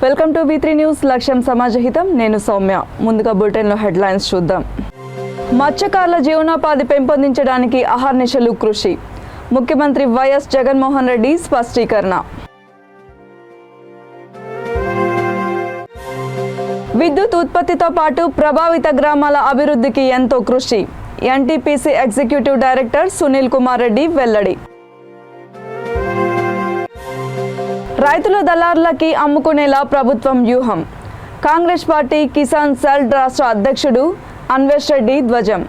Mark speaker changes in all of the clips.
Speaker 1: Welcome to V3 news. లక్ష్యం సమాజహితం. నేను సౌమ్య. ముందుగా బులెటిన్లో హెడ్లైన్స్ చూద్దాం. మత్స్యకారుల జీవనోపాధి పెంపొందించడానికి అహర్నిశలు కృషి. ముఖ్యమంత్రి వైఎస్ జగన్మోహన్ రెడ్డి స్పష్టీకరణ. విద్యుత్ ఉత్పత్తితో పాటు ప్రభావిత గ్రామాల అభివృద్ధికి ఎంతో కృషి. NTPC executive director Sunil Kumar Reddy వెల్లడి. రైతుల దళారులకి అమ్ముకునేలా ప్రభుత్వం వ్యూహం. కాంగ్రెస్ పార్టీ కిసాన్ సెల్ రాష్ట్ర అధ్యక్షుడు అన్వేష్ రెడ్డి ధ్వజం.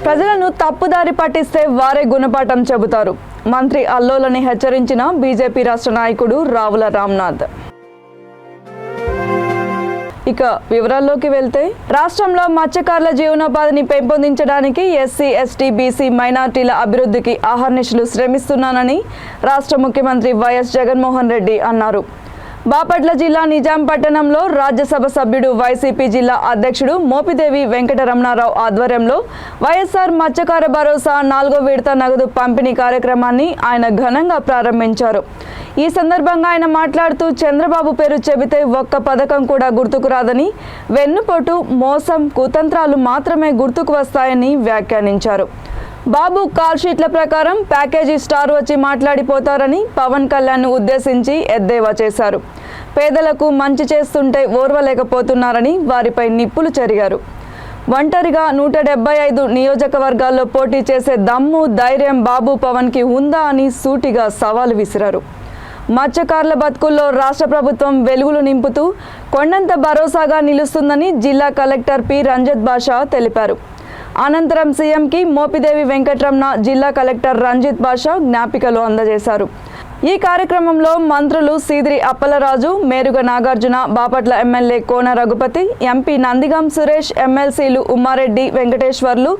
Speaker 1: ప్రజలను తప్పుదారి పట్టిస్తే వారే గుణపాఠం చెబుతారు. మంత్రి అల్లోలని హెచ్చరించిన బీజేపీ రాష్ట్ర నాయకుడు రావుల రామ్నాథ్. ఇక వివరాల్లోకి వెళ్తే, రాష్ట్రంలో మత్స్యకారుల జీవనోపాధిని పెంపొందించడానికి ఎస్సీ, ఎస్టీ, బీసీ, మైనార్టీల అభివృద్ధికి అహర్నిశలు శ్రమిస్తున్నానని రాష్ట్ర ముఖ్యమంత్రి వైఎస్ జగన్మోహన్ రెడ్డి అన్నారు. బాపట్ల జిల్లా నిజాం పట్టణంలో రాజ్యసభ సభ్యుడు, వైసీపీ జిల్లా అధ్యక్షుడు మోపిదేవి వెంకటరమణారావు ఆధ్వర్యంలో వైఎస్ఆర్ మత్స్యకార భరోసా 4వ విడత నగదు పంపిణీ కార్యక్రమాన్ని ఆయన ఘనంగా ప్రారంభించారు. ఈ సందర్భంగా ఆయన మాట్లాడుతూ, చంద్రబాబు పేరు చెబితే ఒక్క పథకం కూడా గుర్తుకు రాదని, వెన్నుపోటు, మోసం, కుతంత్రాలు మాత్రమే గుర్తుకు వస్తాయని వ్యాఖ్యానించారు. బాబు కాల్ షీట్ల ప్రకారం ప్యాకేజీ స్టార్ వచ్చి మాట్లాడిపోతారని పవన్ కళ్యాణ్ను ఉద్దేశించి ఎద్దేవా చేశారు. పేదలకు మంచి చేస్తుంటే ఓర్వలేకపోతున్నారని వారిపై నిప్పులు చెరిగారు. ఒంటరిగా 175 నియోజకవర్గాల్లో పోటీ చేసే దమ్ము, ధైర్యం బాబు పవన్కి ఉందా అని సూటిగా సవాలు విసిరారు. మత్స్యకారుల బతుకుల్లో రాష్ట్ర ప్రభుత్వం వెలుగులు నింపుతూ కొండంత భరోసాగా నిలుస్తుందని జిల్లా కలెక్టర్ పి రంజిత్ బాషా తెలిపారు. అనంతరం సీఎంకి మోపిదేవి వెంకటరమణ, జిల్లా కలెక్టర్ రంజిత్ బాషా జ్ఞాపికలు అందజేశారు. ఈ కార్యక్రమంలో మంత్రులు సీదిరి అప్పలరాజు, మేరుగ నాగార్జున, బాపట్ల ఎమ్మెల్యే కోన రఘుపతి, ఎంపీ నందిగం సురేష్, ఎమ్మెల్సీలు ఉమ్మారెడ్డి వెంకటేశ్వర్లు,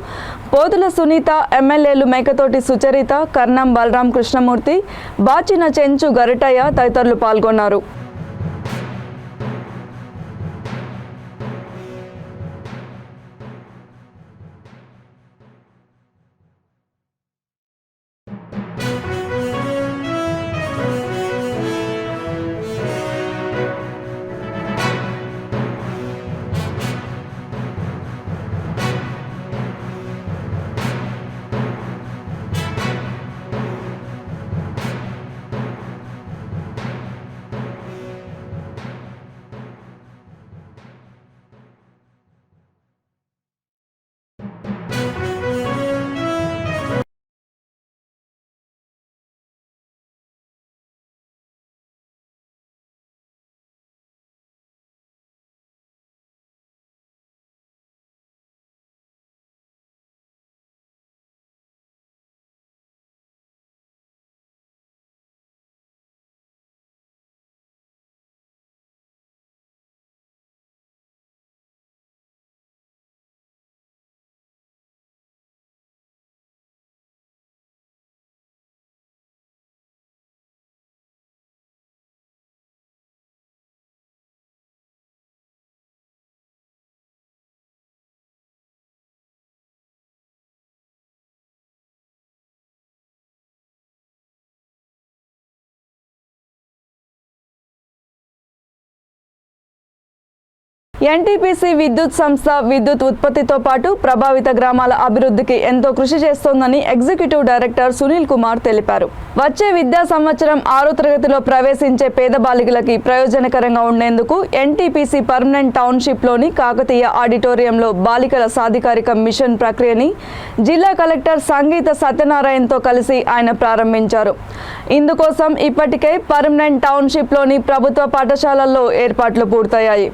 Speaker 1: పోతుల సునీత, ఎమ్మెల్యేలు మేకతోటి సుచరిత, కర్ణం బలరాం కృష్ణమూర్తి, బాచిన చెంచు గరిటయ్య తదితరులు పాల్గొన్నారు. ఎన్టీపీసీ విద్యుత్ సంస్థ విద్యుత్ ఉత్పత్తితో పాటు ప్రభావిత గ్రామాల అభివృద్ధికి ఎంతో కృషి చేస్తోందని ఎగ్జిక్యూటివ్ డైరెక్టర్ సునీల్ కుమార్ తెలిపారు. వచ్చే విద్యా సంవత్సరం 6వ తరగతిలో ప్రవేశించే పేద బాలికలకి ప్రయోజనకరంగా ఉండేందుకు ఎన్టీపీసీ పర్మనెంట్ టౌన్షిప్లోని కాకతీయ ఆడిటోరియంలో బాలికల సాధికారిక మిషన్ ప్రక్రియని జిల్లా కలెక్టర్ సంగీత సత్యనారాయణతో కలిసి ఆయన ప్రారంభించారు. ఇందుకోసం ఇప్పటికే పర్మనెంట్ టౌన్షిప్లోని ప్రభుత్వ పాఠశాలల్లో ఏర్పాట్లు పూర్తయ్యాయి.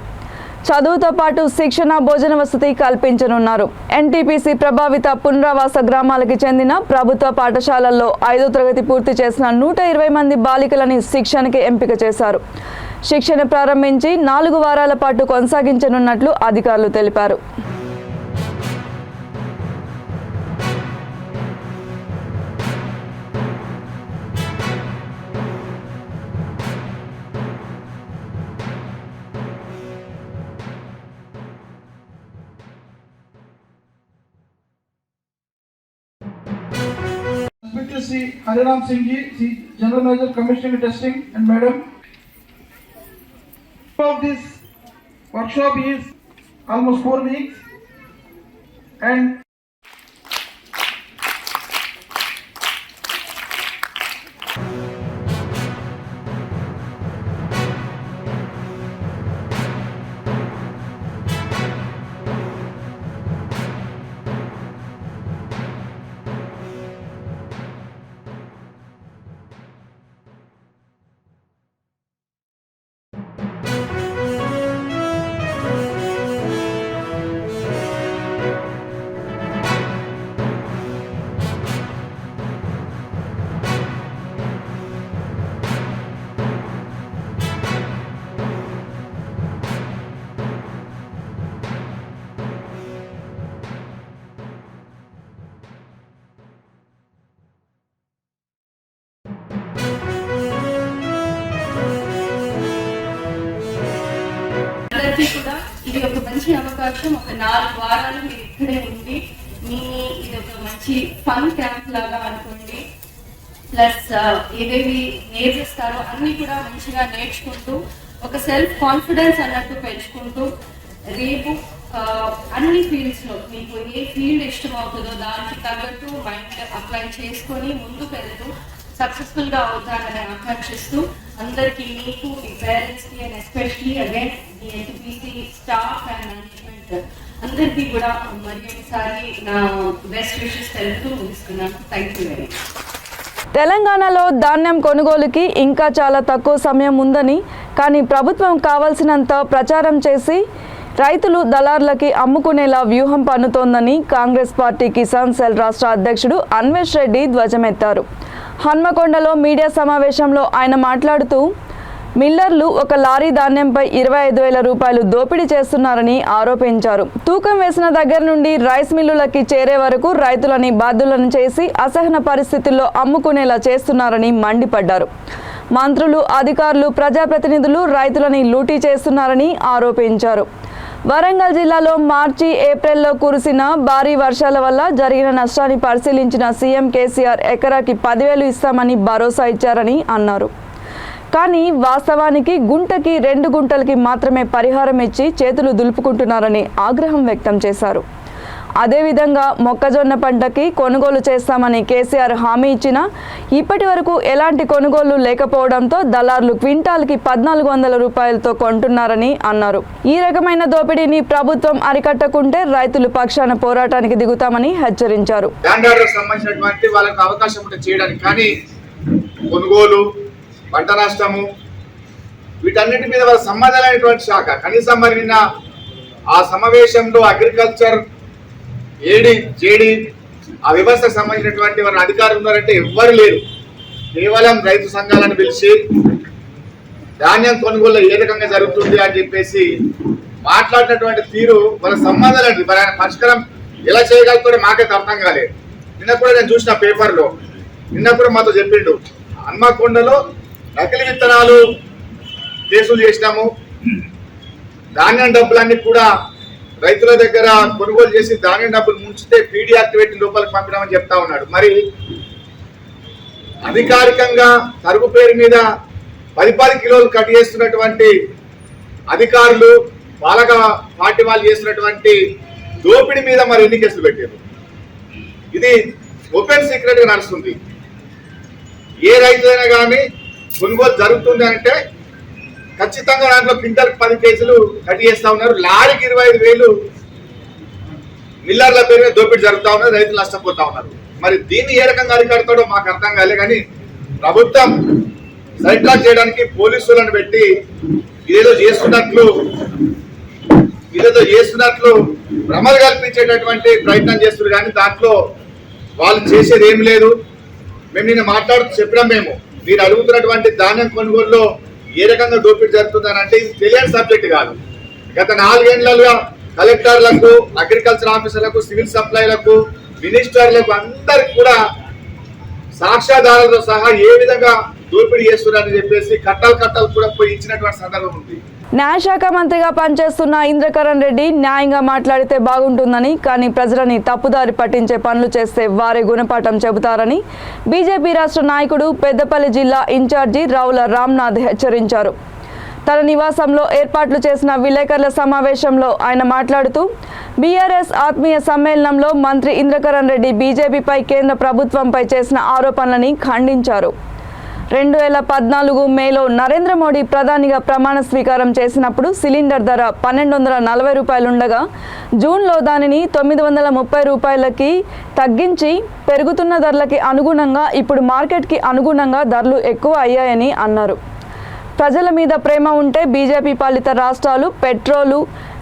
Speaker 1: చదువుతో పాటు శిక్షణ, భోజన వసతి కల్పించనున్నారు. ఎన్టీపీసీ ప్రభావిత పునరావాస గ్రామాలకి చెందిన ప్రభుత్వ పాఠశాలల్లో 5వ తరగతి పూర్తి చేసిన 120 మంది బాలికలని శిక్షణకి ఎంపిక చేశారు. శిక్షణ ప్రారంభించి 4 వారాల పాటు కొనసాగించనున్నట్లు అధికారులు తెలిపారు.
Speaker 2: Sri Hariram Singh ji, General Manager Commissioning and Testing, and Madam. Of this workshop is almost 4 weeks, and
Speaker 3: కూడా ఇది ఒక మంచి అవకాశం. ఒక 4 వారాలు మీరు ఇక్కడే ఉండి ఇది ఒక మంచి ఫన్ క్యాంప్ లాగా అనుకోండి. ప్లస్ ఏవేవి నేర్పిస్తారో అన్ని కూడా మంచిగా నేర్చుకుంటూ ఒక సెల్ఫ్ కాన్ఫిడెన్స్ అన్నట్టు పెంచుకుంటూ రేపు అన్ని ఫీల్డ్స్ లో మీకు ఏ ఫీల్డ్ ఇష్టం అవుతుందో దానికి తగ్గట్టు మైండ్ అప్లై చేసుకొని ముందుకు వెళ్తూ సక్సెస్ఫుల్ గా అవుతారని ఆకాంక్షిస్తూ అందరికి మీకు మీ పేరెంట్స్ కి అండ్ ఎస్పెషల్లీ అగైన్ ఈ ఎన్టీపీసీ స్టాఫ్ అండ్ మేనేజ్మెంట్ అందరికీ కూడా మరి ఒకసారి నా బెస్ట్ విషెస్ తెలుపుతూ ముగిస్తున్నాను. Thank you very much.
Speaker 1: తెలంగాణలో ధాన్యం కొనుగోలుకి ఇంకా చాలా తక్కువ సమయం ఉందని, కానీ ప్రభుత్వం కావాల్సినంత ప్రచారం చేసి రైతులు దళార్లకి అమ్ముకునేలా వ్యూహం పన్నుతోందని కాంగ్రెస్ పార్టీ కిసాన్ సెల్ రాష్ట్ర అధ్యక్షుడు అన్వేష్ రెడ్డి ధ్వజమెత్తారు. హన్మకొండలో మీడియా సమావేశంలో ఆయన మాట్లాడుతూ మిల్లర్లు ఒక లారీ ధాన్యంపై 25,000 రూపాయలు దోపిడీ చేస్తున్నారని ఆరోపించారు. తూకం వేసిన దగ్గర నుండి రైస్ మిల్లులకి చేరే వరకు రైతులని బాధ్యులను చేసి అసహన పరిస్థితుల్లో అమ్ముకునేలా చేస్తున్నారని మండిపడ్డారు. మంత్రులు, అధికారులు, ప్రజాప్రతినిధులు రైతులని లూటీ చేస్తున్నారని ఆరోపించారు. వరంగల్ జిల్లాలో మార్చి, ఏప్రిల్లో కురిసిన భారీ వర్షాల వల్ల జరిగిన నష్టాన్ని పరిశీలించిన సీఎం కేసీఆర్ ఎకరాకి 10,000 ఇస్తామని భరోసా ఇచ్చారని అన్నారు. కానీ వాస్తవానికి గుంటకి 2 గుంటలకి మాత్రమే పరిహారం ఇచ్చి చేతులు దులుపుకుంటున్నారని ఆగ్రహం వ్యక్తం చేశారు. అదేవిధంగా మొక్కజొన్న పంటకి కొనుగోలు చేస్తామని కేసీఆర్ హామీ ఇచ్చినా ఇప్పటి వరకు ఎలాంటి కొనుగోలు లేకపోవడంతో దళార్లు క్వింటాల్కి 1,400 రూపాయలతో కొంటున్నారని అన్నారు. ఈ రకమైన దోపిడీని ప్రభుత్వం అరికట్టకుంటే రైతులు పక్షాన పోరాటానికి దిగుతామని హెచ్చరించారు.
Speaker 4: పంట నష్టము వీటన్నిటి మీద వాళ్ళ సంబంధమైనటువంటి శాఖ కనీసం మరి నిన్న ఆ సమావేశంలో అగ్రికల్చర్ ఏడి జేడి ఆ వ్యవస్థకు సంబంధించినటువంటి వారి అధికారులు ఉన్నారంటే ఎవ్వరు లేరు. కేవలం రైతు సంఘాలను పిలిచి ధాన్యం కొనుగోలు ఏ రకంగా జరుగుతుంది అని చెప్పేసి మాట్లాడినటువంటి తీరు వాళ్ళ సంబంధాలండి. మరి ఆయన పరిష్కారం ఎలా చేయగలుగుతాడో మాకైతే అర్థం కాలేదు. నిన్న కూడా నేను చూసిన పేపర్లో నిన్న కూడా మాతో చెప్పిండు హన్మకొండలో నకిలీ విత్తనాలు కేసులు చేసినాము, ధాన్యం డబ్బులన్నీ కూడా రైతుల దగ్గర కొనుగోలు చేసి ధాన్యం డబ్బులు ముంచితే పీడీ యాక్టివేట్ లోపలికి పంపినామని చెప్తా ఉన్నాడు. మరి అధికారికంగా తరుగు పేరు మీద 10 కిలోలు కట్ చేస్తున్నటువంటి అధికారులు పాలక పార్టీ వాళ్ళు చేస్తున్నటువంటి దోపిడీ మీద మరి ఎన్ని కేసులు పెట్టారు? ఇది ఓపెన్ సీక్రెట్ గా నడుస్తుంది. ఏ రైతైనా కానీ కొనుగోలు జరుగుతుంది అంటే ఖచ్చితంగా దాంట్లో క్వింటాల్కి 10 కేజీలు కట్ చేస్తా ఉన్నారు. లారీకి 25,000 మిల్లర్ల పేరు మీద దోపిడీ జరుగుతా ఉన్నారు, రైతులు నష్టపోతా ఉన్నారు. మరి దీన్ని ఏ రకంగా అరికడతాడో మాకు అర్థం కాలే. కానీ ప్రభుత్వం సైడ్ ట్రాక్ చేయడానికి పోలీసులను పెట్టి ఇదేదో చేస్తున్నట్లు భ్రమలు కల్పించేటటువంటి ప్రయత్నం చేస్తున్నారు. కానీ దాంట్లో వాళ్ళు చేసేది ఏం లేదు. మేము నిన్న మాట్లాడుతూ చెప్పినాం, మీరు అడుగుతున్నటువంటి ధాన్యం కొనుగోలులో ఏ రకంగా దోపిడీ జరుగుతుందని అంటే ఇది తెలియని సబ్జెక్ట్ కాదు. గత 4 ఏళ్లుగా కలెక్టర్లకు, అగ్రికల్చర్ ఆఫీసర్లకు, సివిల్ సప్లైలకు, మినిస్టర్లకు అందరికి కూడా సాక్ష్యాధారాలతో సహా ఏ విధంగా దోపిడీ చేస్తున్నారని చెప్పేసి కట్టలు కూడా పోయి ఇచ్చినటువంటి సందర్భం ఉంది.
Speaker 1: న్యాయశాఖ మంత్రిగా పనిచేస్తున్న ఇంద్రకరణ్ రెడ్డి న్యాయంగా మాట్లాడితే బాగుంటుందని, కానీ ప్రజలని తప్పుదారి పట్టించే పనులు చేస్తే వారే గుణపాఠం చెబుతారని బీజేపీ రాష్ట్ర నాయకుడు పెద్దపల్లి జిల్లా ఇన్ఛార్జి రావుల రామ్నాథ్ హెచ్చరించారు. తన నివాసంలో ఏర్పాట్లు చేసిన విలేకరుల సమావేశంలో ఆయన మాట్లాడుతూ బీఆర్ఎస్ ఆత్మీయ సమ్మేళనంలో మంత్రి ఇంద్రకరణ్ రెడ్డి బీజేపీపై కేంద్ర ప్రభుత్వంపై చేసిన ఆరోపణలని ఖండించారు. 2014 మేలో నరేంద్ర మోడీ ప్రధానిగా ప్రమాణ స్వీకారం చేసినప్పుడు సిలిండర్ ధర 1240 రూపాయలుండగా జూన్లో దానిని 930 రూపాయలకి తగ్గించి పెరుగుతున్న ధరలకి అనుగుణంగా ఇప్పుడు మార్కెట్కి అనుగుణంగా ధరలు ఎక్కువ అయ్యాయని అన్నారు. ప్రజల మీద ప్రేమ ఉంటే బీజేపీ పాలిత రాష్ట్రాలు పెట్రోలు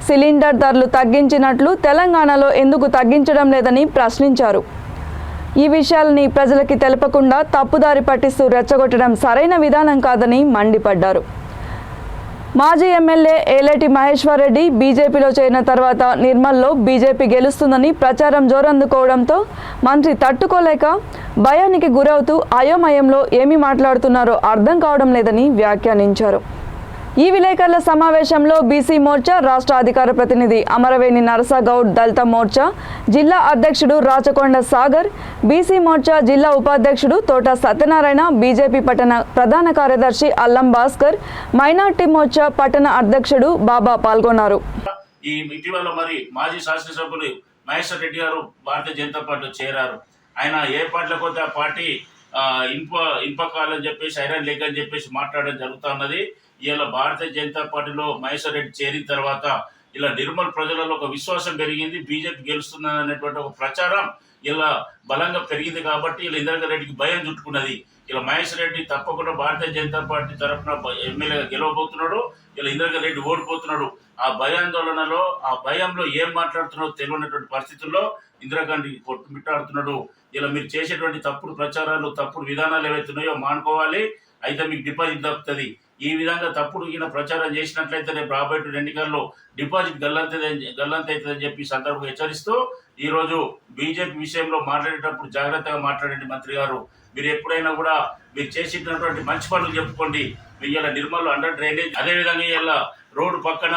Speaker 1: సిలిండర్ ధరలు తగ్గించినట్లు తెలంగాణలో ఎందుకు తగ్గించడం లేదని ప్రశ్నించారు. ఈ విషయాలని ప్రజలకి తెలపకుండా తప్పుదారి పట్టిస్తూ రెచ్చగొట్టడం సరైన విధానం కాదని మండిపడ్డారు. మాజీ ఎమ్మెల్యే ఏలేటి మహేశ్వర్ రెడ్డి బీజేపీలో చేరిన తర్వాత నిర్మల్లో బీజేపీ గెలుస్తుందని ప్రచారం జోరందుకోవడంతో మంత్రి తట్టుకోలేక భయానికి గురవుతూ అయోమయంలో ఏమి మాట్లాడుతున్నారో అర్థం కావడం లేదని వ్యాఖ్యానించారు. ఈ విలేకరుల సమావేశంలో బీసీ మోర్చా రాష్ట్ర అధికార ప్రతినిధి అమరవేణి నరసగౌడ్, దళిత మోర్చా జిల్లా అధ్యక్షుడు రాచకొండ సాగర్, బీసీ మోర్చా జిల్లా ఉపాధ్యక్షుడు తోట సత్యనారాయణ, బీజేపీ పట్టణ ప్రధాన కార్యదర్శి అల్లం భాస్కర్, మైనార్టీ మోర్చా పట్టణ అధ్యక్షుడు బాబా పాల్గొన్నారు.
Speaker 5: ఈ ఇటీవల మరి మాజీ శాసనసభ్యులు మహేశ్వర్ రెడ్డి గారు భారతీయ జనతా పార్టీలో చేరారు. ఆయన ఏ పార్టీలకు పోతే ఆ పార్టీ ఇంపకాలని చెప్పేసి ఐరన్ లెగ్ అని చెప్పేసి మాట్లాడడం జరుగుతున్నది. ఇలా భారతీయ జనతా పార్టీలో మహేశ్వర్ రెడ్డి చేరిన తర్వాత ఇలా నిర్మల్ ప్రజలలో ఒక విశ్వాసం పెరిగింది, బీజేపీ గెలుస్తుందని అనేటువంటి ఒక ప్రచారం ఇలా బలంగా పెరిగింది. కాబట్టి ఇలా ఇంద్రకరణ్ రెడ్డికి భయం చుట్టుకున్నది. ఇలా మహేశ్వర్ రెడ్డి తప్పకుండా భారతీయ జనతా పార్టీ తరఫున ఎమ్మెల్యేగా గెలవబోతున్నాడు. ఇలా ఇంద్రకరణ్ రెడ్డి ఓడిపోతున్నాడు. ఆ భయాందోళనలో ఆ భయంలో ఏం మాట్లాడుతున్నాడో తెలియనటువంటి పరిస్థితుల్లో ఇంద్రకరణ్ రెడ్డి కొట్టుమిట్టాడుతున్నాడు. ఇలా మీరు చేసేటువంటి తప్పుడు ప్రచారాలు తప్పుడు విధానాలు ఏవైతున్నాయో మానుకోవాలి, అయితే మీకు డిపాజిట్ దక్కుతుంది. ఈ విధంగా తప్పుడు ఈయన ప్రచారం చేసినట్లయితే రేపు రాబోయే ఎన్నికల్లో డిపాజిట్ గల్లంతవుతుందని చెప్పి సందర్భంగా హెచ్చరిస్తూ ఈరోజు బీజేపీ విషయంలో మాట్లాడేటప్పుడు జాగ్రత్తగా మాట్లాడండి మంత్రి గారు. మీరు ఎప్పుడైనా కూడా మీరు చేసేటటువంటి మంచి పనులు చెప్పుకోండి. ఇలా నిర్మల్లో అండర్ డ్రైనేజ్, అదేవిధంగా ఇలా రోడ్డు పక్కన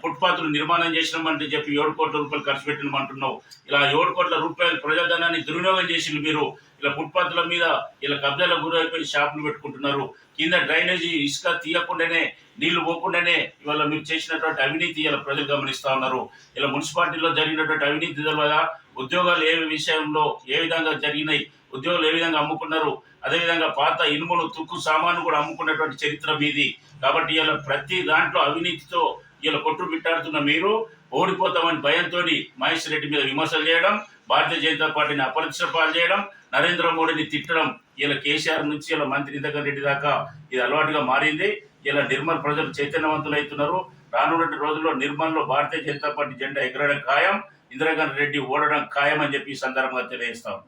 Speaker 5: ఫుట్పాత్లు నిర్మాణం చేసినామంటే చెప్పి 7 కోట్ల రూపాయలు ఖర్చు పెట్టినామంటున్నావు. ఇలా 7 కోట్ల రూపాయలు ప్రజాధనాన్ని దుర్వినియోగం చేసిండు మీరు. ఇలా ఫుట్పాత్ల మీద ఇలా కబ్జాలకు గురైపోయి షాపులు పెట్టుకుంటున్నారు. కింద డ్రైనేజీ ఇసుక తీయకుండానే నీళ్లు పోకుండానే ఇవాళ మీరు చేసినటువంటి అవినీతి ఇలా ప్రజలు గమనిస్తా ఉన్నారు. ఇలా మున్సిపాలిటీలో జరిగినటువంటి అవినీతి తెలియదా? ఉద్యోగాలు ఏ విషయంలో ఏ విధంగా జరిగినాయి, ఉద్యోగులు ఏ విధంగా అమ్ముకున్నారు, అదేవిధంగా పాత ఇనుమును తుక్కు సామాను కూడా అమ్ముకున్నటువంటి చరిత్ర మీది. కాబట్టి ఇలా ప్రతి దాంట్లో అవినీతితో ఇలా కొట్టుమిట్టాడుతున్న మీరు ఓడిపోతామని భయంతో మహేశ్వర్ రెడ్డి మీద విమర్శలు చేయడం, భారతీయ జనతా పార్టీని అపరిచిత పాలు చేయడం, నరేంద్ర మోడీని తిట్టడం, ఇలా కేసీఆర్ నుంచి ఇలా మంత్రి ఇంద్రకరణ్ రెడ్డి దాకా ఇది అలవాటుగా మారింది. ఇలా నిర్మల్ ప్రజలు చైతన్యవంతులు అవుతున్నారు. రానున్న రోజుల్లో నిర్మల్లో భారతీయ జనతా పార్టీ జెండా ఎగరడం ఖాయం, ఇంద్రకరణ్ రెడ్డి ఓడడం ఖాయం అని చెప్పి ఈ సందర్భంగా తెలియజేస్తాం.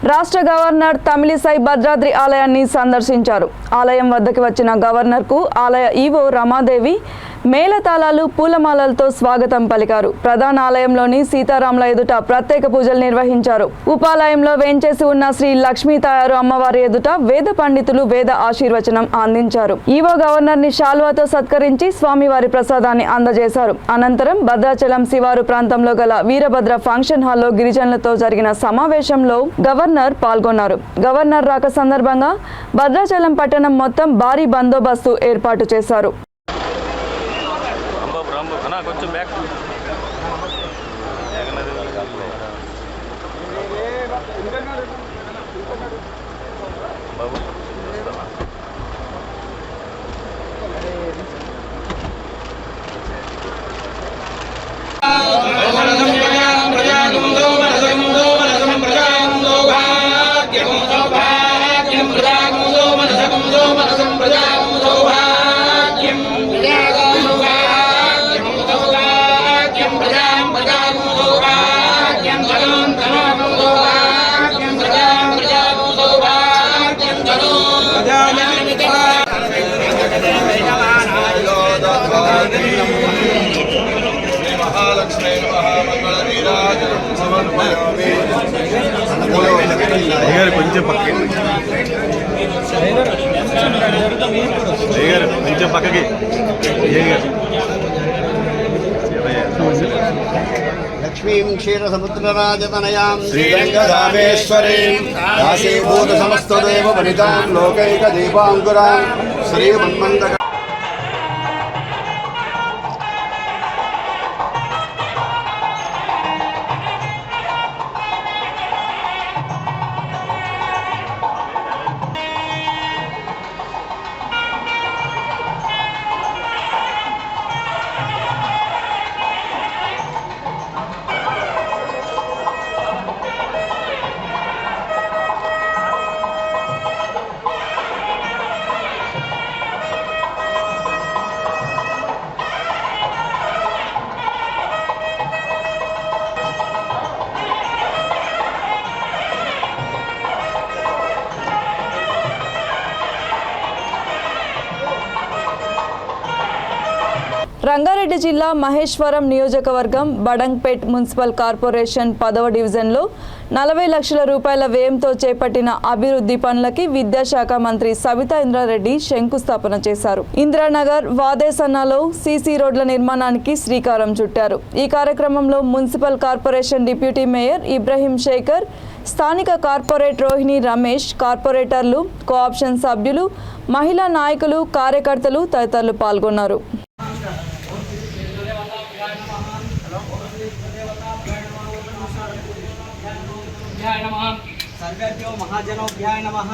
Speaker 1: రాష్ట్ర గవర్నర్ తమిళిసై భద్రాద్రి ఆలయాన్ని సందర్శించారు. ఆలయం వద్దకు వచ్చిన గవర్నర్కు ఆలయ ఈవో రమాదేవి మేళతాళాలు పూలమాలలతో స్వాగతం పలికారు. ప్రధాన ఆలయంలోని సీతారాముల ఎదుట ప్రత్యేక పూజలు నిర్వహించారు. ఉపాలయంలో వేంచేసి ఉన్న శ్రీ లక్ష్మీ తాయారు అమ్మవారి ఎదుట వేద పండితులు వేద ఆశీర్వచనం అందించారు. ఈవో గవర్నర్ ని శాల్వాతో సత్కరించి స్వామివారి ప్రసాదాన్ని అందజేశారు. అనంతరం భద్రాచలం శివారు ప్రాంతంలో గల వీరభద్ర ఫంక్షన్ హాల్లో గిరిజనులతో జరిగిన సమావేశంలో గవర్నర్ పాల్గొన్నారు. గవర్నర్ రాక సందర్భంగా భద్రాచలం పట్టణం మొత్తం భారీ బందోబస్తు ఏర్పాటు చేశారు.
Speaker 6: కొంచెం బ్యాక్
Speaker 7: ప్రజాన
Speaker 6: కొంచెం పక్కకి
Speaker 7: లక్ష్మీం క్షీరసముద్రరాజతనయాం శ్రీరంగరామేశ్వరీం కాశీభూత సమస్తదేవ వనితాం లోకైక దీపాంకురాం శ్రీమన్మంద
Speaker 1: రంగారెడ్డి జిల్లా మహేశ్వరం నియోజకవర్గం బడంగ్పేట్ మున్సిపల్ కార్పొరేషన్ 10వ డివిజన్లో 40 లక్షల రూపాయల వ్యయంతో చేపట్టిన అభివృద్ధి పనులకి విద్యాశాఖ మంత్రి సబితా ఇంద్రారెడ్డి శంకుస్థాపన చేశారు. ఇందిరానగర్ వాదేసన్నాలో సీసీ రోడ్ల నిర్మాణానికి శ్రీకారం చుట్టారు. ఈ కార్యక్రమంలో municipal corporation deputy mayor Ibrahim Shekhar, స్థానిక కార్పొరేటర్ రోహిణి రమేష్, కార్పొరేటర్లు, కోఆప్షన్ సభ్యులు, మహిళా నాయకులు, కార్యకర్తలు తదితరులు పాల్గొన్నారు.
Speaker 8: सर्वेभ्यो महाजनोभ्याय नमः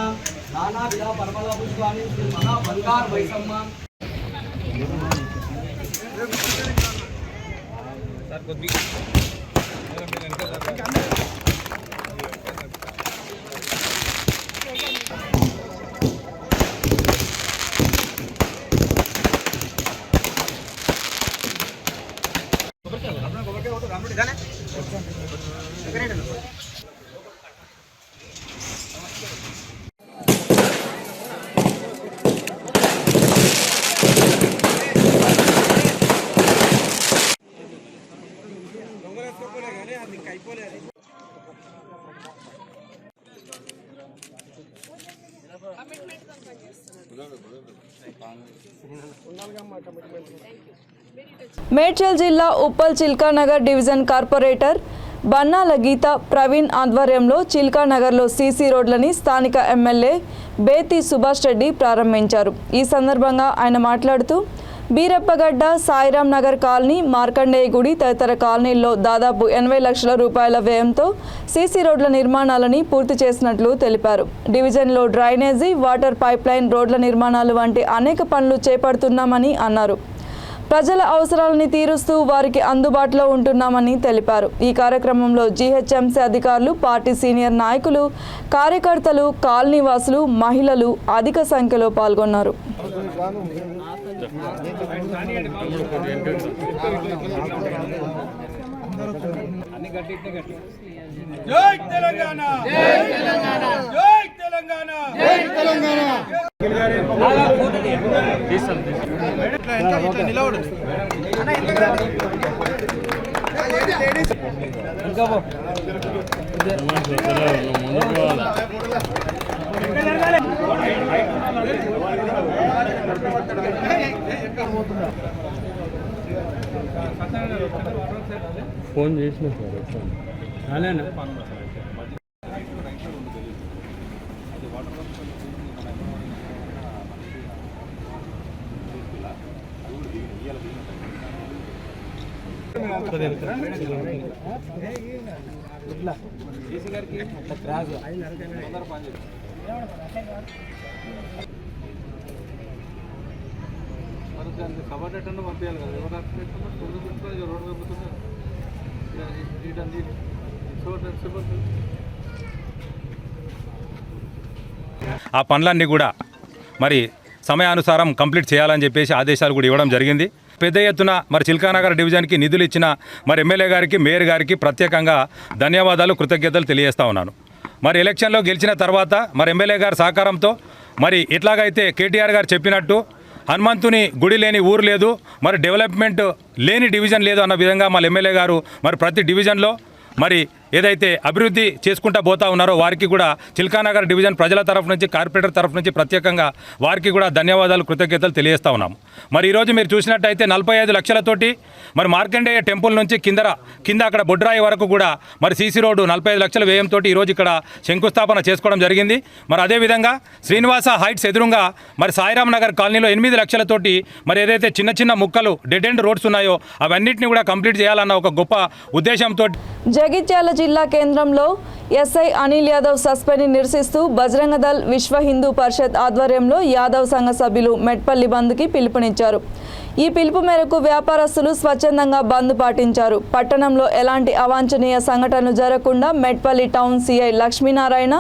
Speaker 8: नानाविध पर्वलपुष्पाणि श्री महाबंगार वैसम्म
Speaker 1: మేడ్చల్ జిల్లా ఉప్పల్ చిల్కానగర్ డివిజన్ కార్పొరేటర్ బన్నాల గీత ప్రవీణ్ ఆధ్వర్యంలో చిల్కానగర్లో సీసీ రోడ్లని స్థానిక ఎమ్మెల్యే బేతి సుభాష్ రెడ్డి ప్రారంభించారు. ఈ సందర్భంగా ఆయన మాట్లాడుతూ బీరప్పగడ్డ, సాయిరాం నగర్ కాలనీ, మార్కండేయ గుడి తదితర కాలనీల్లో దాదాపు 80 లక్షల రూపాయల వ్యయంతో సీసీ రోడ్ల నిర్మాణాలని పూర్తి చేసినట్లు తెలిపారు. డివిజన్లో డ్రైనేజీ, వాటర్ పైప్లైన్, రోడ్ల నిర్మాణాలు వంటి అనేక పనులు చేపడుతున్నామని అన్నారు. ప్రజల అవసరాలని తీరుస్తూ వారికి అందుబాటులో ఉంటున్నామని తెలిపారు. ఈ కార్యక్రమంలో జీహెచ్ఎంసీ అధికారులు, పార్టీ సీనియర్ నాయకులు, కార్యకర్తలు, కాలనీవాసులు, మహిళలు అధిక సంఖ్యలో పాల్గొన్నారు.
Speaker 2: జై తెలంగాణ, జై తెలంగాణ, జై తెలంగాణ, జై తెలంగాణ.
Speaker 6: ఫోన్ చేసిన సార్ ఆ పనులన్నీ కూడా మరి సమయానుసారం కంప్లీట్ చేయాలని చెప్పేసి ఆదేశాలు కూడా ఇవ్వడం జరిగింది. పెద్ద ఎత్తున మరి చిల్కానగర్ డివిజన్కి నిధులు ఇచ్చిన మరి ఎమ్మెల్యే గారికి, మేయర్ గారికి ప్రత్యేకంగా ధన్యవాదాలు, కృతజ్ఞతలు తెలియజేస్తా ఉన్నాను. మరి ఎలక్షన్లో గెలిచిన తర్వాత మరి ఎమ్మెల్యే గారి సహకారంతో మరి ఎట్లాగైతే కేటీఆర్ గారు చెప్పినట్టు హనుమంతుని గుడి లేని ఊరు లేదు, మరి డెవలప్మెంట్ లేని డివిజన్ లేదు అన్న విధంగా మన ఎమ్మెల్యే గారు మరి ప్రతి డివిజన్లో మరి ఏదైతే అభివృద్ధి చేసుకుంటూ పోతా ఉన్నారో వారికి కూడా చిల్కానగర్ డివిజన్ ప్రజల తరఫు నుంచి, కార్పొరేటర్ తరఫు నుంచి ప్రత్యేకంగా వారికి కూడా ధన్యవాదాలు, కృతజ్ఞతలు తెలియజేస్తూ ఉన్నాము. మరి ఈరోజు మీరు చూసినట్టయితే 45 లక్షలతోటి మరి మార్కండేయ టెంపుల్ నుంచి కింద అక్కడ బొడ్రాయి వరకు కూడా మరి సీసీ రోడ్డు 45 లక్షల వ్యయంతో ఈరోజు ఇక్కడ శంకుస్థాపన చేసుకోవడం జరిగింది. మరి అదేవిధంగా శ్రీనివాస హైట్స్ ఎదురుగా మరి సాయిరామ్ నగర్ కాలనీలో 8 లక్షలతోటి మరి ఏదైతే చిన్న చిన్న ముక్కలు డెడ్ ఎండ్ రోడ్స్ ఉన్నాయో అవన్నింటినీ కూడా కంప్లీట్ చేయాలన్న ఒక గొప్ప ఉద్దేశంతో
Speaker 1: జగిత్యాల జిల్లా కేంద్రంలో ఎస్ఐ అనిల్ యాదవ్ సస్పెండ్ని నిరసిస్తూ బజరంగ దళ్ విశ్వ హిందూ పరిషత్ ఆధ్వర్యంలో యాదవ్ సంఘ సభ్యులు మెట్పల్లి బంద్కి పిలుపునిచ్చారు. ఈ పిలుపు మేరకు వ్యాపారస్తులు స్వచ్ఛందంగా బంద్ పాటించారు. పట్టణంలో ఎలాంటి అవాంఛనీయ సంఘటనలు జరగకుండా Metpalli town CI Lakshminarayana,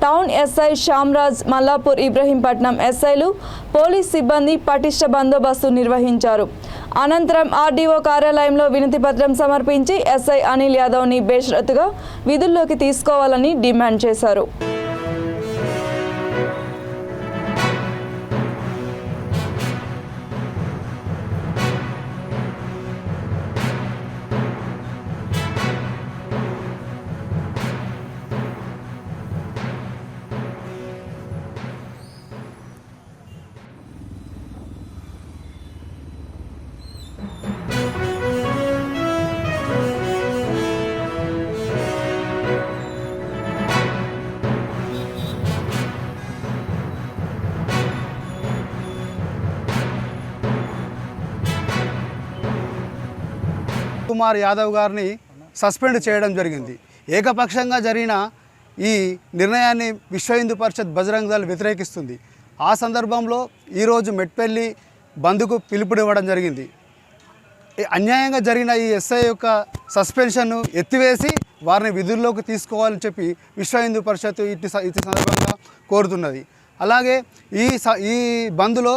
Speaker 1: town SI Shyamraj, Mallapur Ibrahimpatnam ఎస్ఐలు, పోలీస్ సిబ్బంది పటిష్ట బందోబస్తు నిర్వహించారు. అనంతరం ఆర్డీఓ కార్యాలయంలో వినతి పత్రం సమర్పించి ఎస్ఐ అనిల్ యాదవ్ని బేషరతుగా విధుల్లోకి తీసుకోవాలని డిమాండ్ చేశారు.
Speaker 9: కుమార్ యాదవ్ గారిని సస్పెండ్ చేయడం జరిగింది. ఏకపక్షంగా జరిగిన ఈ నిర్ణయాన్ని విశ్వ హిందూ పరిషత్ బజరంగ దళ్ వ్యతిరేకిస్తుంది. ఆ సందర్భంలో ఈరోజు మెట్పల్లి బంద్కు పిలుపునివ్వడం జరిగింది. అన్యాయంగా జరిగిన ఈ ఎస్ఐ యొక్క సస్పెన్షన్ను ఎత్తివేసి వారిని విధుల్లోకి తీసుకోవాలని చెప్పి విశ్వ హిందూ పరిషత్ ఇటు సందర్భంగా కోరుతున్నది. అలాగే ఈ బంద్లో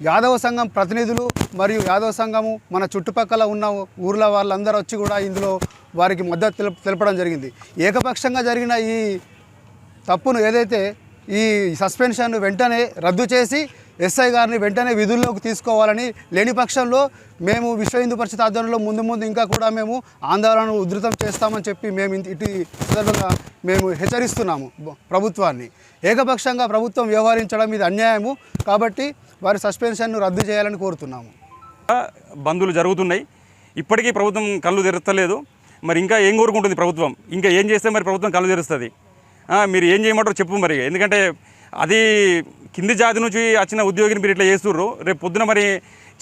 Speaker 9: యాదవ సంఘం ప్రతినిధులు మరియు యాదవ సంఘము మన చుట్టుపక్కల ఉన్న ఊర్ల వాళ్ళందరూ వచ్చి కూడా ఇందులో వారికి మద్దతు తెలపడం జరిగింది. ఏకపక్షంగా జరిగిన ఈ తప్పును ఏదైతే ఈ సస్పెన్షన్ వెంటనే రద్దు చేసి ఎస్ఐ గారిని వెంటనే విధుల్లోకి తీసుకోవాలని, లేని పక్షంలో మేము విశ్వ హిందూ పరిషత్ ఆధ్వర్యంలో ముందు ఇంకా కూడా మేము ఆందోళనను ఉధృతం చేస్తామని చెప్పి మేము ఇటు సందర్భంగా మేము హెచ్చరిస్తున్నాము ప్రభుత్వాన్ని. ఏకపక్షంగా ప్రభుత్వం వ్యవహరించడం ఇది అన్యాయము కాబట్టి వారి సస్పెన్షన్ను రద్దు చేయాలని కోరుతున్నాము.
Speaker 10: బంధులు జరుగుతున్నాయి, ఇప్పటికీ ప్రభుత్వం కళ్ళు తెరుస్తలేదు. మరి ఇంకా ఏం కోరుకుంటుంది ప్రభుత్వం? ఇంకా ఏం చేస్తే మరి ప్రభుత్వం కళ్ళు తెరుస్తుంది? మీరు ఏం చేయమంటారో చెప్పు మరి. ఎందుకంటే అది కింది జాతి నుంచి వచ్చిన ఉద్యోగిని మీరు ఇట్లా చేస్తుర్రు. రేపు పొద్దున మరి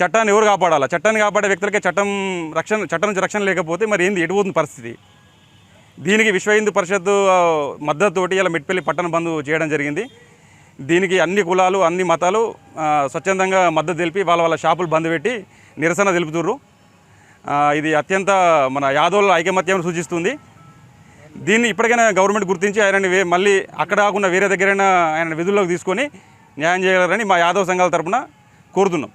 Speaker 10: చట్టాన్ని ఎవరు కాపాడాలా? చట్టాన్ని కాపాడే వ్యక్తులకే చట్టం నుంచి రక్షణ లేకపోతే మరి ఏంది ఎటుపోతుంది పరిస్థితి? దీనికి విశ్వ హిందూ పరిషత్ మద్దతుతోటి ఇలా మెట్పల్లి పట్టణ బంద్ చేయడం జరిగింది. దీనికి అన్ని కులాలు అన్ని మతాలు స్వచ్ఛందంగా మద్దతు తెలిపి వాళ్ళ షాపులు బంద్ పెట్టి నిరసన తెలుపుతుర్రు. ఇది అత్యంత మన యాదవుల ఐకమత్యం సూచిస్తుంది. దీన్ని ఇప్పటికైనా గవర్నమెంట్ గుర్తించి ఆయనని మళ్ళీ అక్కడ కాకుండా వేరే దగ్గరైనా ఆయన విధుల్లోకి తీసుకొని న్యాయం చేయగలరని మా యాదవ్ సంఘాల తరపున కోరుతున్నాం.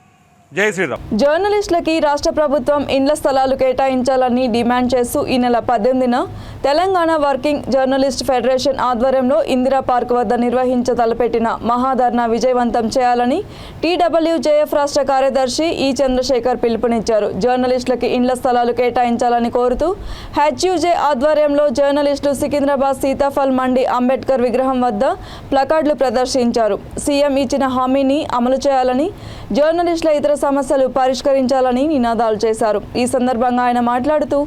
Speaker 10: జై శ్రీరామ్.
Speaker 1: జర్నలిస్టులకి రాష్ట్ర ప్రభుత్వం ఇండ్ల స్థలాలు కేటాయించాలని డిమాండ్ చేస్తూ ఈ నెల 18న తెలంగాణ వర్కింగ్ జర్నలిస్ట్ ఫెడరేషన్ ఆధ్వర్యంలో ఇందిరా పార్క్ వద్ద తలపెట్టిన మహాధర్నా విజయవంతం చేయాలని TWJF రాష్ట్ర కార్యదర్శి ఈ చంద్రశేఖర్ పిలుపునిచ్చారు. జర్నలిస్టులకి ఇండ్ల స్థలాలు కేటాయించాలని కోరుతూ HUJ ఆధ్వర్యంలో జర్నలిస్టులు సికింద్రాబాద్ సీతాఫల్ మండి అంబేద్కర్ విగ్రహం వద్ద ప్లకార్డులు ప్రదర్శించారు. సీఎం ఇచ్చిన హామీని అమలు చేయాలని, జర్నలిస్టుల ఇతర సమస్యలు పరిష్కరించాలని నినాదాలు చేశారు. ఈ సందర్భంగా ఆయన మాట్లాడుతూ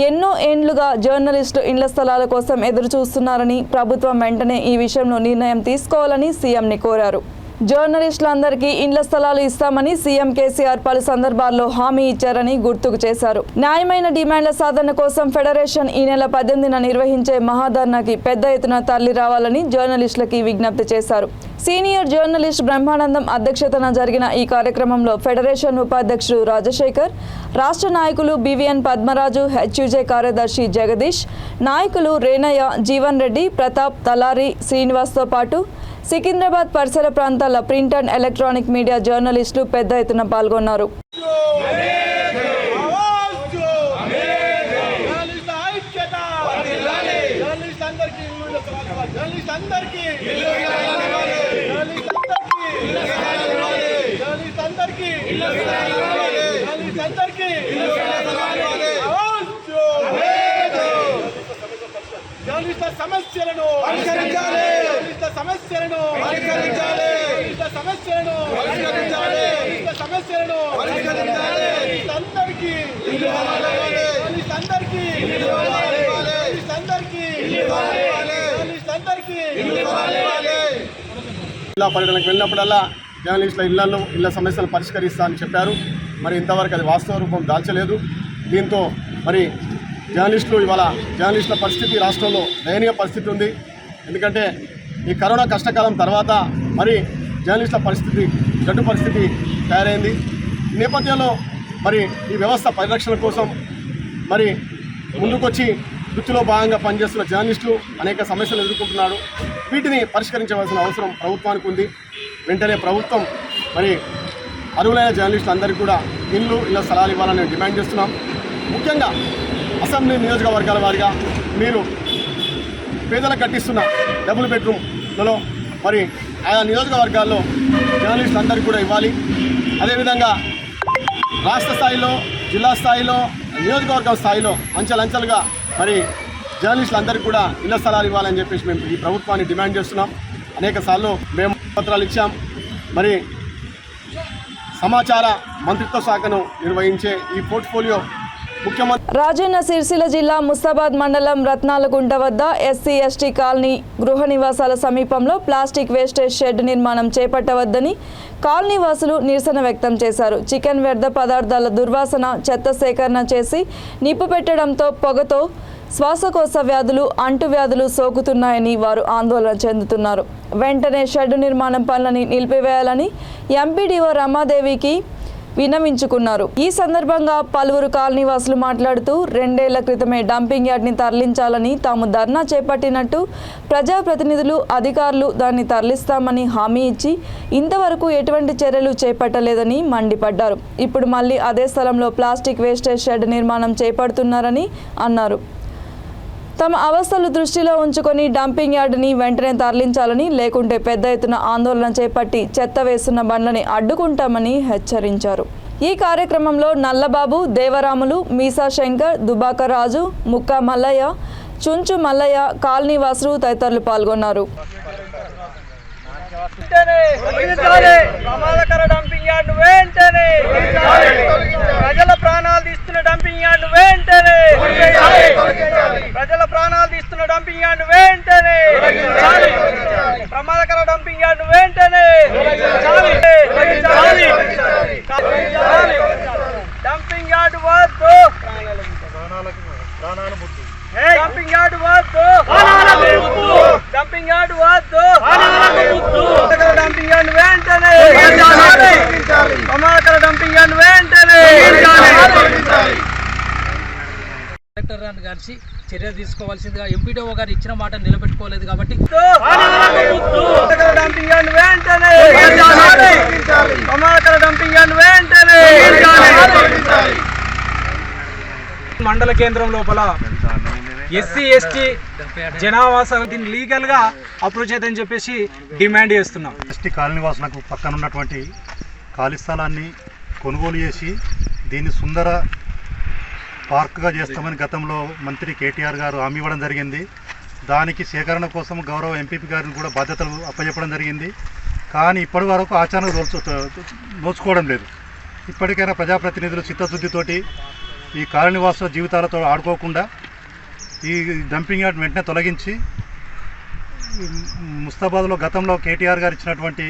Speaker 1: ఎన్నో ఏండ్లుగా జర్నలిస్టులు ఇండ్ల స్థలాల కోసం ఎదురు చూస్తున్నారని, ప్రభుత్వం వెంటనే ఈ విషయంలో నిర్ణయం తీసుకోవాలని సీఎంని కోరారు. జర్నలిస్టులందరికీ ఇండ్ల స్థలాలు ఇస్తామని సీఎం కేసీఆర్ పలు సందర్భాల్లో హామీ ఇచ్చారని గుర్తుకు చేశారు. న్యాయమైన డిమాండ్ల సాధన కోసం ఫెడరేషన్ ఈ నెల 18న నిర్వహించే మహాధర్నాకి పెద్ద ఎత్తున తరలి రావాలని జర్నలిస్టులకి విజ్ఞప్తి చేశారు. సీనియర్ జర్నలిస్ట్ బ్రహ్మానందం అధ్యక్షతన జరిగిన ఈ కార్యక్రమంలో ఫెడరేషన్ ఉపాధ్యక్షుడు రాజశేఖర్, రాష్ట్ర నాయకులు BVN పద్మరాజు, HUJ కార్యదర్శి జగదీష్, నాయకులు రేణయ్య, జీవన్ రెడ్డి, ప్రతాప్, తలారి, శ్రీనివాస్తో పాటు సికింద్రాబాద్ పరిసర ప్రాంతాల ప్రింట్ అండ్ ఎలక్ట్రానిక్ మీడియా జర్నలిస్టులు పెద్ద ఎత్తున పాల్గొన్నారు.
Speaker 2: సమస్యలను పరిష్కరించాలి. సమస్యలను పరిష్కరించాలి. సమస్యలను పరిష్కరించాలి. సమస్యలను పరిష్కరించాలి. అందరికీ
Speaker 7: జిల్లా పర్యటనకు వెళ్ళినప్పుడల్లా జర్నలిస్టుల ఇళ్ల సమస్యలు పరిష్కరిస్తా అని చెప్పారు. మరి ఇంతవరకు అది వాస్తవ రూపం దాల్చలేదు. దీంతో మరి జర్నలిస్టుల పరిస్థితి రాష్ట్రంలో దయనీయ పరిస్థితి ఉంది. ఎందుకంటే ఈ కరోనా కష్టకాలం తర్వాత మరి జర్నలిస్టుల పరిస్థితి జడ్డు పరిస్థితి తయారైంది. ఈ నేపథ్యంలో మరి ఈ వ్యవస్థ పరిరక్షణ కోసం మరి ముందుకొచ్చి వృత్తిలో భాగంగా పనిచేస్తున్న జర్నలిస్టులు అనేక సమస్యలు ఎదుర్కొంటున్నారు. వీటిని పరిష్కరించవలసిన అవసరం ప్రభుత్వానికి ఉంది. వెంటనే ప్రభుత్వం మరి అర్హులైన జర్నలిస్టులందరికీ కూడా ఇళ్ల స్థలాలు ఇవ్వాలని డిమాండ్ చేస్తున్నాం. ముఖ్యంగా అసెంబ్లీ నియోజకవర్గాల వారిగా మీరు పేదలకు కట్టిస్తున్న డబుల్ బెడ్రూమ్లలో మరి ఆయా నియోజకవర్గాల్లో జర్నలిస్టులందరికీ కూడా ఇవ్వాలి. అదేవిధంగా రాష్ట్ర స్థాయిలో, జిల్లా స్థాయిలో, నియోజకవర్గం స్థాయిలో అంచెలంచెలుగా మరి జర్నలిస్టులందరికీ కూడా ఇళ్ల స్థలాలు ఇవ్వాలని చెప్పేసి మేము ఈ ప్రభుత్వాన్ని డిమాండ్ చేస్తున్నాం. అనేక సార్లు మేము పత్రాలు ఇచ్చాం. మరి సమాచార మంత్రిత్వ శాఖను నిర్వహించే ఈ పోర్ట్ఫోలియో ముఖ్యమంత్రి
Speaker 1: రాజన్న సిరిసిల్ల జిల్లా ముస్తాబాద్ మండలం రత్నాలగుంట వద్ద ఎస్సీ ఎస్టీ కాలనీ గృహ నివాసాల సమీపంలో ప్లాస్టిక్ వేస్టేజ్ షెడ్ నిర్మాణం చేపట్టవద్దని కాలనీ వాసులు నిరసన వ్యక్తం చేశారు. చికెన్ వ్యర్థ పదార్థాల దుర్వాసన, చెత్త సేకరణ చేసి నిప్పు పెట్టడంతో పొగతో శ్వాసకోశ వ్యాధులు, అంటువ్యాధులు సోకుతున్నాయని వారు ఆందోళన చెందుతున్నారు. వెంటనే షెడ్ నిర్మాణం పనులని నిలిపివేయాలని ఎంపీడీఓ రమాదేవికి విన్నవించుకున్నారు. ఈ సందర్భంగా పలువురు కాలనీవాసులు మాట్లాడుతూ 2 ఏళ్ల క్రితమే డంపింగ్ యార్డ్ని తరలించాలని తాము ధర్నా చేపట్టినట్టు, ప్రజాప్రతినిధులు, అధికారులు దాన్ని తరలిస్తామని హామీ ఇచ్చి ఇంతవరకు ఎటువంటి చర్యలు చేపట్టలేదని మండిపడ్డారు. ఇప్పుడు మళ్ళీ అదే స్థలంలో ప్లాస్టిక్ వేస్టేజ్ షెడ్ నిర్మాణం చేపడుతున్నారని అన్నారు. తమ అవస్థలు దృష్టిలో ఉంచుకొని డంపింగ్ యార్డ్ని వెంటనే తరలించాలని, లేకుంటే పెద్ద ఎత్తున ఆందోళన చేపట్టి చెత్త వేస్తున్న బండ్లని అడ్డుకుంటామని హెచ్చరించారు. ఈ కార్యక్రమంలో నల్లబాబు, దేవరాములు, మీసా శంకర్, దుబాకర్ రాజు, ముక్కా మల్లయ్య, చుంచు మల్లయ్య, కాలనీవాసులు తదితరులు పాల్గొన్నారు.
Speaker 8: ప్రమాదకర డంపింగ్ యార్డ్ వెంటనే, ప్రజల ప్రాణాలు తీస్తున్న డంపింగ్ యార్డ్ వెంటనే, ప్రజల ప్రాణాలు తీస్తున్న డంపింగ్ యార్డ్ వెంటనే, ప్రమాదకర డంపింగ్ యార్డ్ వెంటనే, డంపింగ్ యార్డ్ వద్దు, డంపింగ్ యార్డ్ వద్దు, డంపింగ్ యార్డ్ వద్దు, డంపింగ్ యార్డ్ వెంటనే, ప్రమాదకర డంపింగ్ యార్డ్ వెంటనే.
Speaker 11: కలెక్టర్ గారిని కలిసి చర్య తీసుకోవాల్సిందిగా ఎంపీడీఓ గారు ఇచ్చిన మాట నిలబెట్టుకోలేదు కాబట్టి
Speaker 8: డంపింగ్ యార్డ్ వెంటనే, ప్రమాదకర డంపింగ్ యార్డ్ వెంటనే. మండల కేంద్రం లోపల ఎస్సీ ఎస్టీ జనావాసాలు దీన్ని లీగల్గా అప్రోచ్ అవుతుందని చెప్పేసి డిమాండ్ చేస్తున్నాం.
Speaker 12: ఎస్టీ కాలనీ వాసులకు పక్కన ఉన్నటువంటి ఖాళీ స్థలాన్ని కొనుగోలు చేసి దీన్ని సుందర పార్క్గా చేస్తామని గతంలో మంత్రి కేటీఆర్ గారు హామీ ఇవ్వడం జరిగింది. దానికి సేకరణ కోసం గౌరవ ఎంపీపీ గారిని కూడా బాధ్యతలు అప్పచెప్పడం జరిగింది. కానీ ఇప్పటి వరకు ఆచరణ నోచుకోవడం లేదు. ఇప్పటికైనా ప్రజాప్రతినిధులు చిత్తశుద్ధితోటి ఈ కాలనీ వాసుల జీవితాలతో ఆడుకోకుండా ఈ డంపింగ్ యార్డ్ వెంటనే తొలగించి ముస్తాబాద్లో గతంలో కేటీఆర్ గారు ఇచ్చినటువంటి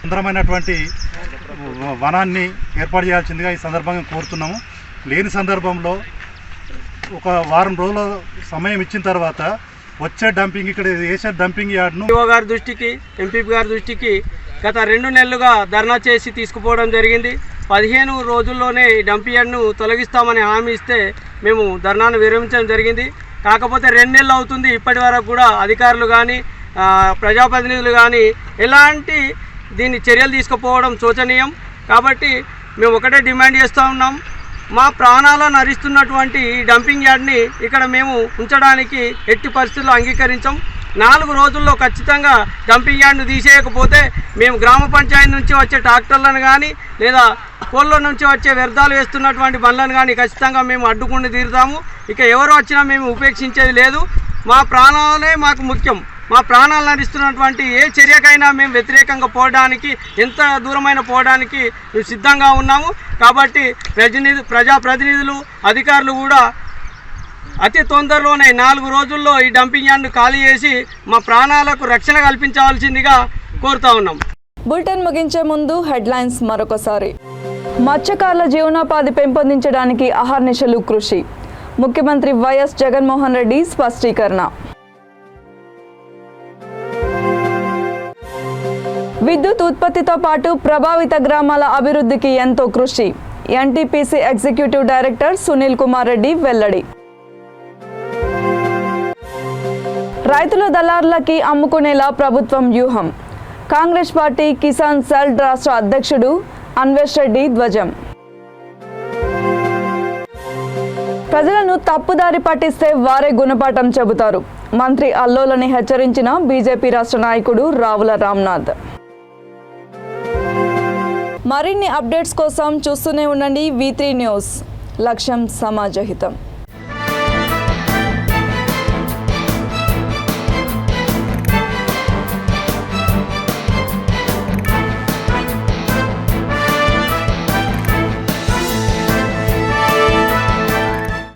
Speaker 12: సుందరమైనటువంటి వనాన్ని ఏర్పాటు చేయాల్సిందిగా ఈ సందర్భంగా కోరుతున్నాము. లేని సందర్భంలో ఒక వారం రోజుల సమయం ఇచ్చిన తర్వాత వచ్చే డంపింగ్ ఇక్కడ వేసే డంపింగ్ యార్డ్ను
Speaker 8: గారి దృష్టికి, ఎంపీపీ గారి దృష్టికి గత 2 నెలలుగా ధర్నా చేసి తీసుకుపోవడం జరిగింది. 15 రోజుల్లోనే ఈ డంపింగ్ యార్డ్ను తొలగిస్తామని హామీ ఇస్తే మేము ధర్నాను విరమించడం జరిగింది. కాకపోతే 2 నెలలు అవుతుంది. ఇప్పటి వరకు కూడా అధికారులు కానీ, ప్రజాప్రతినిధులు కానీ ఎలాంటి దీన్ని చర్యలు తీసుకుపోవడం శోచనీయం. కాబట్టి మేము ఒకటే డిమాండ్ చేస్తూ ఉన్నాం, మా ప్రాణాలను హరిస్తున్నటువంటి ఈ డంపింగ్ యార్డ్ని ఇక్కడ మేము ఉంచడానికి ఎట్టి పరిస్థితుల్లో అంగీకరించాం. 4 రోజుల్లో ఖచ్చితంగా డంపింగ్ యార్డ్ను తీసేయకపోతే మేము గ్రామ పంచాయతీ నుంచి వచ్చే ట్రాక్టర్లను కానీ లేదా కోళ్ళ నుంచి వచ్చే వ్యర్థాలు వేస్తున్నటువంటి బండ్లను కానీ ఖచ్చితంగా మేము అడ్డుకుని తీరుతాము. ఇక ఎవరు వచ్చినా మేము ఉపేక్షించేది లేదు. మా ప్రాణాలనే మాకు ముఖ్యం. మా ప్రాణాలు నడుస్తున్నటువంటి ఏ చర్యకైనా మేము వ్యతిరేకంగా పోవడానికి, ఎంత దూరమైన పోవడానికి మేము సిద్ధంగా ఉన్నాము. కాబట్టి ప్రజాప్రతినిధులు, అధికారులు కూడా అతి తొందరలోనే 4 రోజుల్లో ఈ డంపింగ్ యార్డ్ను ఖాళీ చేసి మా ప్రాణాలకు రక్షణ కల్పించవలసిందిగా కోరుతా ఉన్నాం.
Speaker 1: బులెటిన్ ముగించే ముందు హెడ్లైన్స్ మరొకసారి. మత్స్యకారుల జీవనోపాధి పెంపొందించడానికి అహర్నిశలు కృషి. ముఖ్యమంత్రి వైఎస్ జగన్మోహన్ రెడ్డి స్పష్టీకరణ. విద్యుత్ ఉత్పత్తితో పాటు ప్రభావిత గ్రామాల అభివృద్ధికి ఎంతో కృషి. NTPC executive director Sunil Kumar Reddy వెల్లడి. రైతుల దళారులకి అమ్ముకునేలా ప్రభుత్వం వ్యూహం. కాంగ్రెస్ పార్టీ కిసాన్ సెల్ రాష్ట్ర అధ్యక్షుడు అన్వేష్ రెడ్డి ధ్వజం. ప్రజలను తప్పుదారి పట్టిస్తే వారే గుణపాఠం చెబుతారు. మంత్రి అల్లోలని హెచ్చరించిన బీజేపీ రాష్ట్ర నాయకుడు రావుల రామ్నాథ్. మరిన్ని అప్డేట్స్ కోసం చూస్తూనే ఉండండి V3 న్యూస్. లక్ష్యం సమాజహితం.